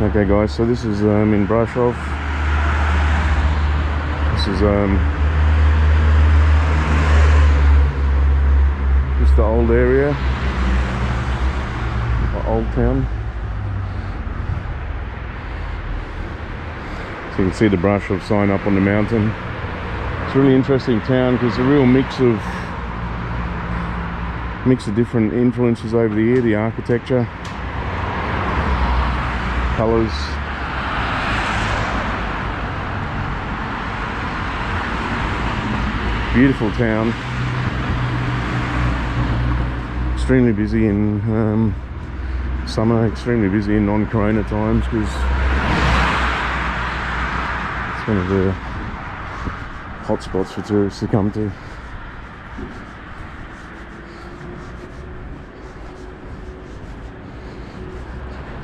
Okay guys, so this is in Brasov. This is just the old area, the old town. So you can see the Brasov sign up on the mountain. It's a really interesting town because it's a real mix of different influences over the year, the architecture, colours. Beautiful town. Extremely busy in summer, extremely busy in non-corona times because it's one of the hot spots for tourists to come to.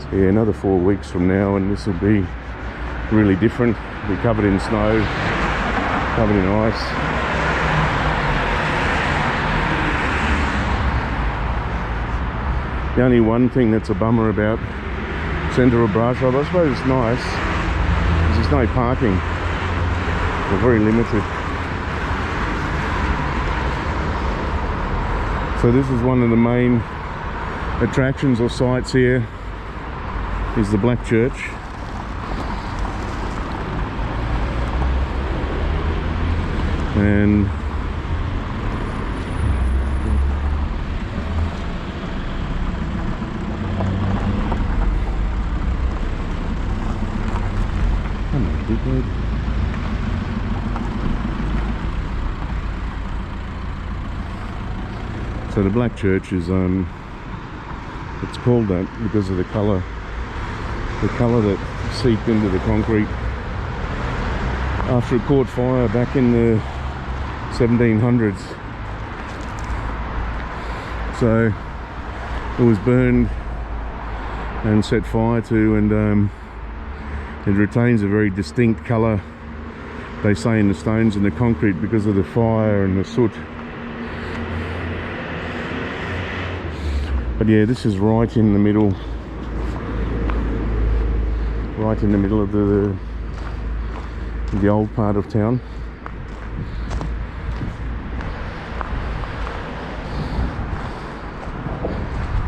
So yeah, another 4 weeks from now and this will be really different. It'll be covered in snow, covered in ice. The only one thing that's a bummer about centre of Brasov, I suppose it's nice, is there's no parking. They're very limited. So this is one of the main attractions or sites here, is the Black Church. And so the Black Church is it's called that because of the colour that seeped into the concrete after it caught fire back in the 1700s. So it was burned and set fire to, and it retains a very distinct colour, they say, in the stones and the concrete because of the fire and the soot. But yeah, this is right in the middle of the old part of town.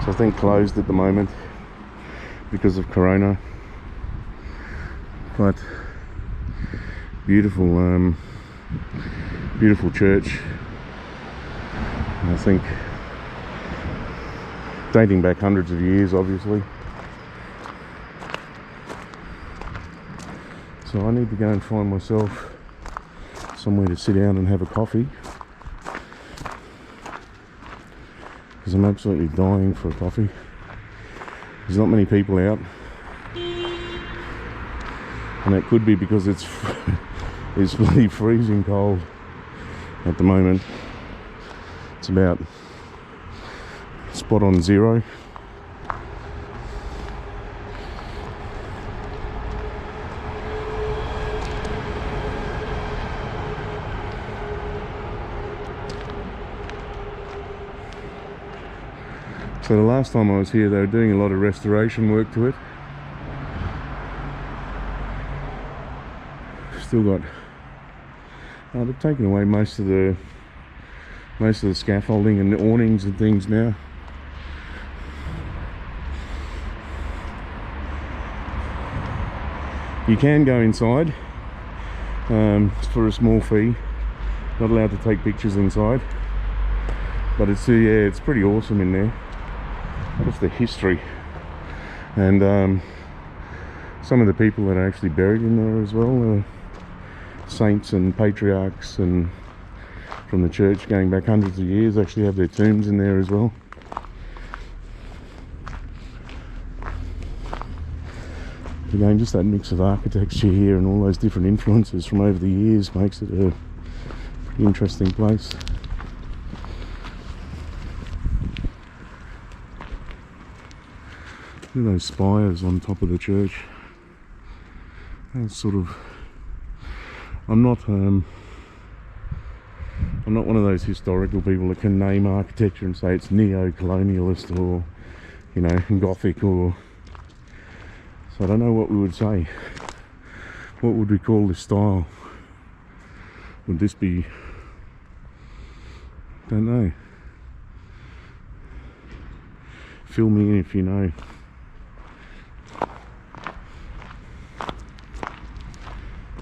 So I think closed at the moment because of Corona. But beautiful, beautiful church. And I think dating back hundreds of years, obviously. So I need to go and find myself somewhere to sit down and have a coffee, because I'm absolutely dying for a coffee. There's not many people out, and that could be because it's bloody freezing cold at the moment. It's about spot on zero. So the last time I was here, they were doing a lot of restoration work to it. Still got, they've taken away most of the scaffolding and the awnings and things now. You can go inside for a small fee. Not allowed to take pictures inside, but it's yeah, it's pretty awesome in there. Just the history, and some of the people that are actually buried in there as well, saints and patriarchs and from the church going back hundreds of years, actually have their tombs in there as well. Again, just that mix of architecture here and all those different influences from over the years makes it a pretty interesting place. Look at those spires on top of the church. That's sort of, I'm not one of those historical people that can name architecture and say it's neo-colonialist or, you know, Gothic or So I don't know what we would say. What would we call this style? Would this be... don't know. Fill me in if you know.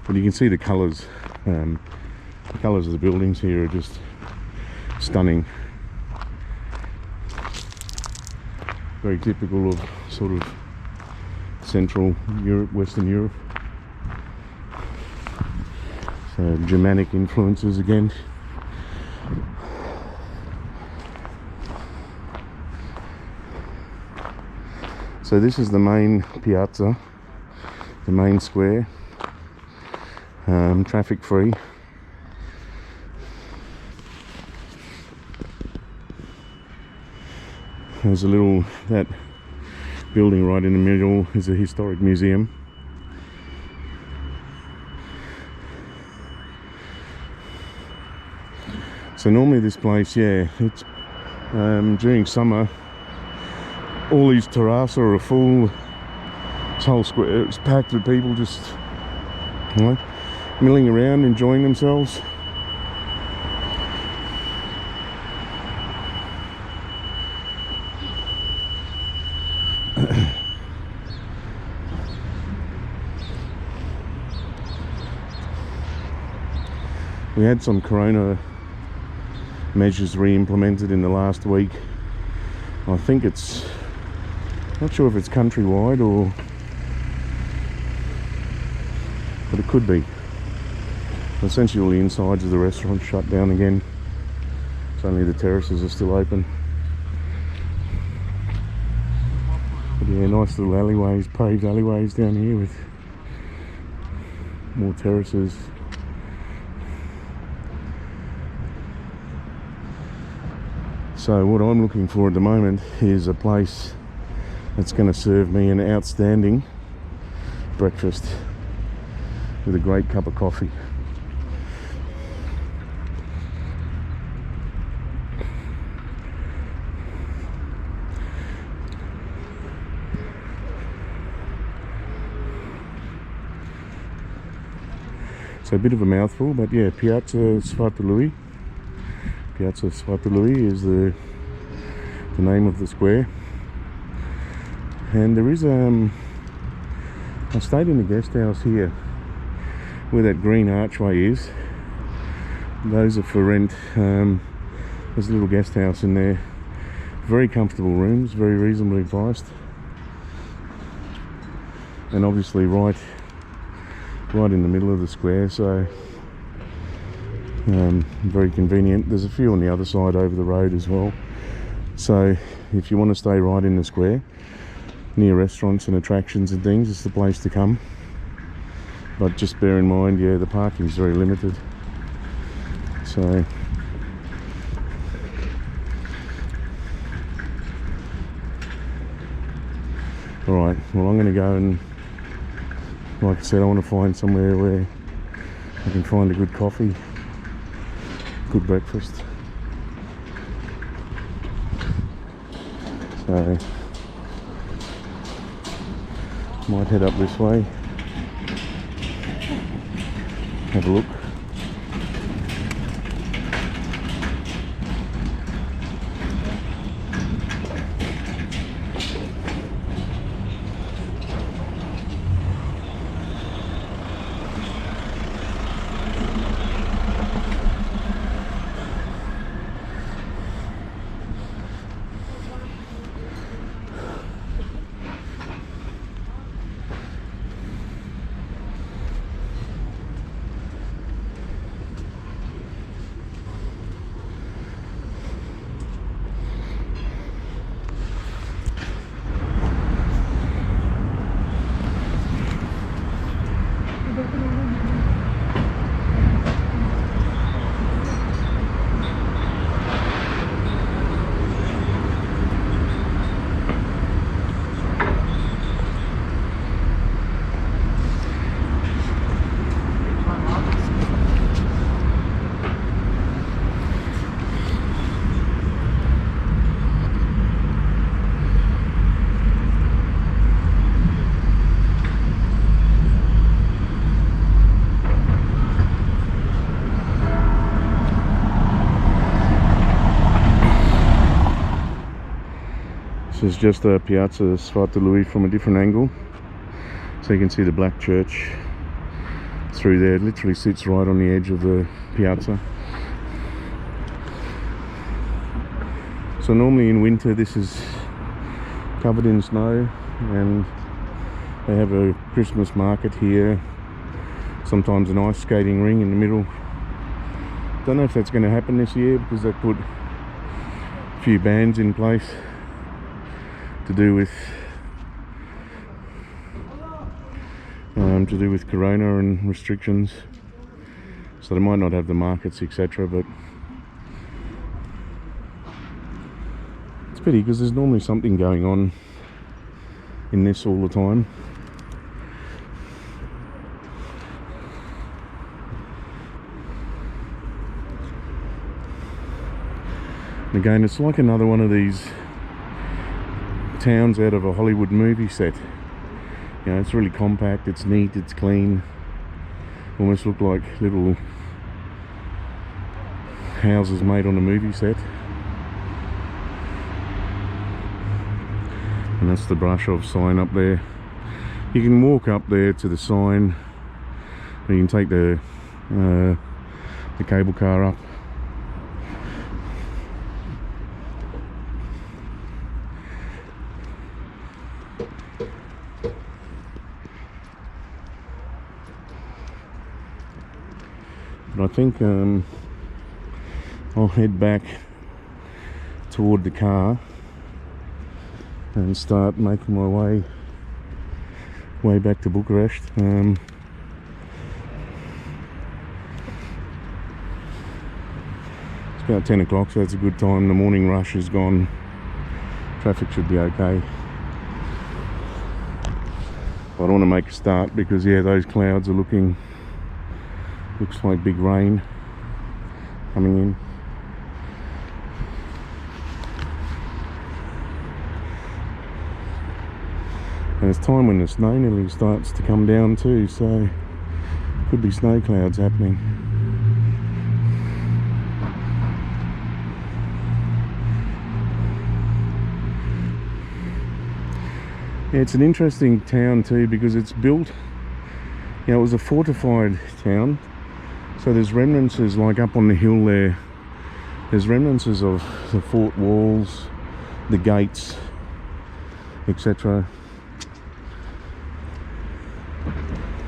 But you can see the colours. The colours of the buildings here are just stunning. Very typical of sort of Central Europe, Western Europe. So Germanic influences again. So this is the main piazza, the main square, traffic free. There's a little, that building right in the middle is a historic museum. So normally this place, yeah, it's during summer, all these terraces are full. This whole square, it's packed with people just, you know, milling around, enjoying themselves. We had some corona measures re-implemented in the last week. I think it's, not sure if it's countrywide or, but it could be. Essentially all the insides of the restaurant shut down again. It's only the terraces are still open. But yeah, nice little alleyways, paved alleyways down here with more terraces. So what I'm looking for at the moment is a place that's going to serve me an outstanding breakfast with a great cup of coffee. So a bit of a mouthful, but yeah, Piata Sfatului. Piata Sfatului is the name of the square. And there is I stayed in the guest house here where that green archway is. Those are for rent. There's a little guest house in there. Very comfortable rooms, very reasonably priced. And obviously right in the middle of the square, so very convenient. There's a few on the other side over the road as well. So if you want to stay right in the square, near restaurants and attractions and things, it's the place to come. But just bear in mind, yeah, the parking is very limited. So alright, well I'm going to go and, like I said, I want to find somewhere where I can find a good coffee, good breakfast. So might head up this way, have a look. is just a Piata Sfatului from a different angle. So you can see the black church through there. It literally sits right on the edge of the piazza. So normally in winter this is covered in snow, and they have a Christmas market here, sometimes an ice skating ring in the middle. Don't know if that's going to happen this year because they put a few bans in place to do with corona and restrictions, so they might not have the markets, etc. But it's a pity because there's normally something going on in this all the time. And again, it's like another one of these towns out of a Hollywood movie set. You know, it's really compact, it's neat, it's clean. Almost look like little houses made on a movie set. And that's the Brasov sign up there. You can walk up there to the sign, or you can take the cable car up. But I think I'll head back toward the car and start making my way back to Bucharest. It's about 10 o'clock, so it's a good time. The morning rush is gone. Traffic should be okay. I don't want to make a start because, yeah, those clouds are looks like big rain coming in. And it's time when the snow nearly starts to come down too, so could be snow clouds happening. Yeah, it's an interesting town too because it's built, you know, it was a fortified town. So there's remnants, like up on the hill there, there's remnants of the fort walls, the gates, etc.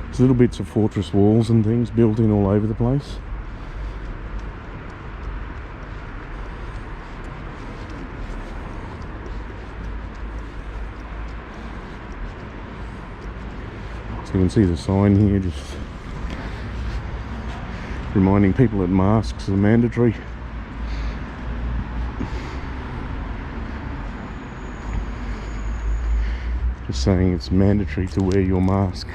There's little bits of fortress walls and things built in all over the place. So you can see the sign here, just reminding people that masks are mandatory. Just saying it's mandatory to wear your mask.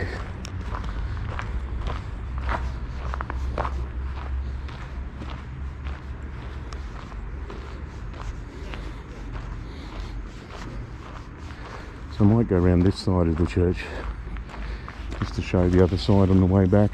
So I might go around this side of the church just to show the other side on the way back.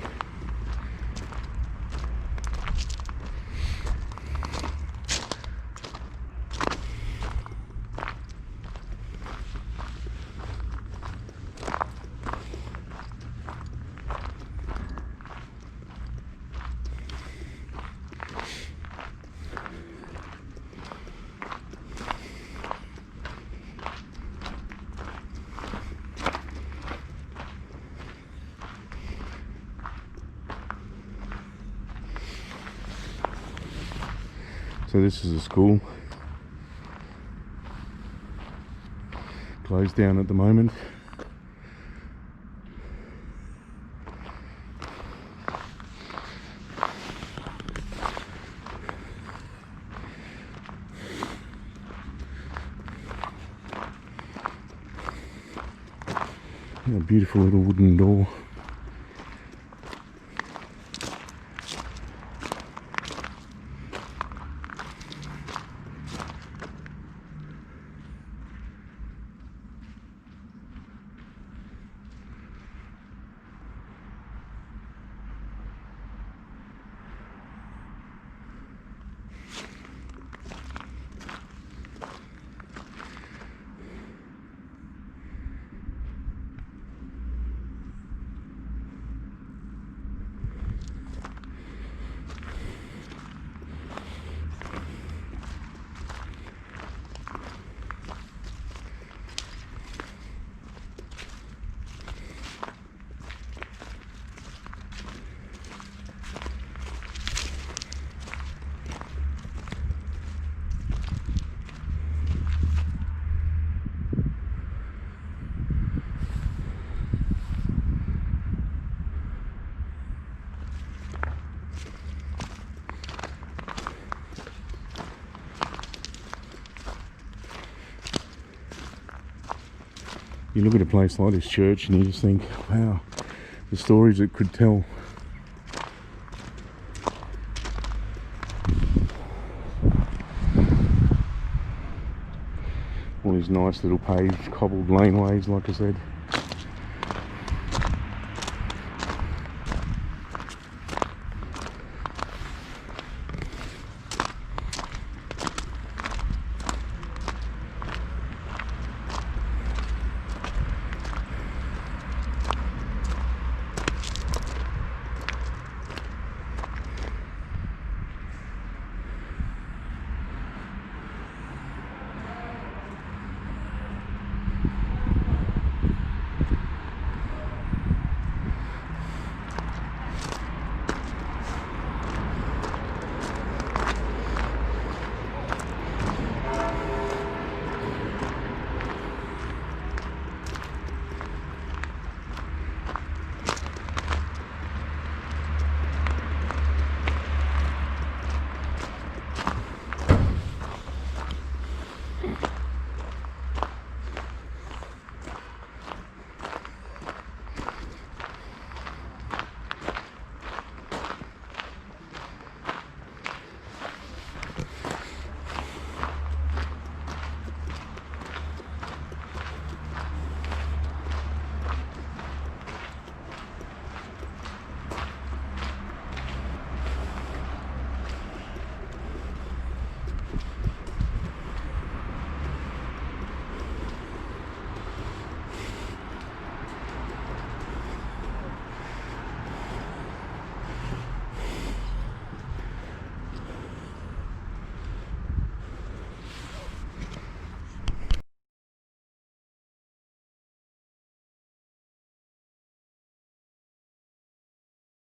So this is a school, closed down at the moment. A beautiful little wooden door. You look at a place like this church and you just think, wow, the stories it could tell. All these nice little paved, cobbled laneways, like I said.